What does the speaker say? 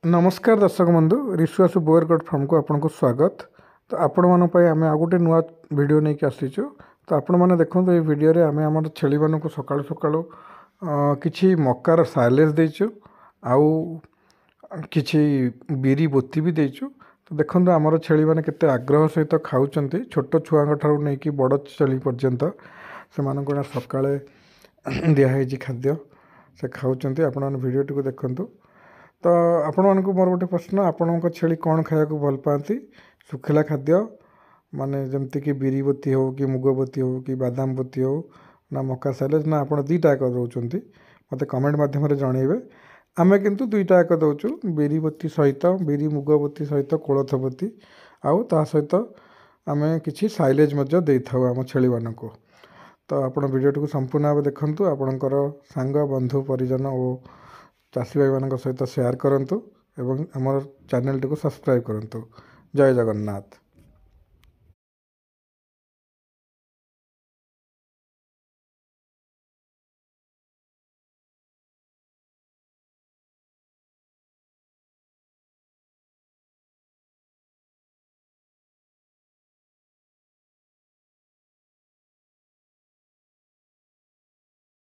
नमस्कार दर्शक बंधु ऋषुआसु बोयरगढ़ फार्म को आपन को स्वागत। तो आपण मान आम आ गोटे नुआ वीडियो नहीं आसीचु। तो आपण मैंने देखो ये वीडियो रे आम आम छेली मान को सकाळु सकाळु किछि मकार साइलेज देचु आउ किछि बिरी बोती भी देचु। तो देखो आमर छेली मैंने केते आग्रह सहित खाऊचंती छोट छुआ ठारू नहीं कि बड़ छेली पर्यंत से मानक सकाळे दिखाई खाद्य से खाऊचंती। आपण मान वीडियो टी देखंतु। तो आपण मानक मोर गोटे प्रश्न, आपण छेली कौन खाया भल पाती? सुखिला खाद्य माने जमती कि बिरी बोती हो कि मुग बोती हो कि बादाम बोती हो ना मका साइलेज ना आप दुईटा एक दौरान मत कमेंट मध्यम जनइबे। आमे किंतु दुईटा एक दौचु बिरी बोती सहित बिरी मुग बोती सहित कोलथ बोती आउ ता सहित आमे किछि साइलेज मध्य देई थाउ आम छेली मानक। तो आपण वीडियो टी संपूर्ण भाव देखंतु, आपणकर सांग बंधु परिजन और चाषी भाई मान सहित शेयर करूँ और आम चैनल टी सब्सक्राइब करूँ। जय जगन्नाथ।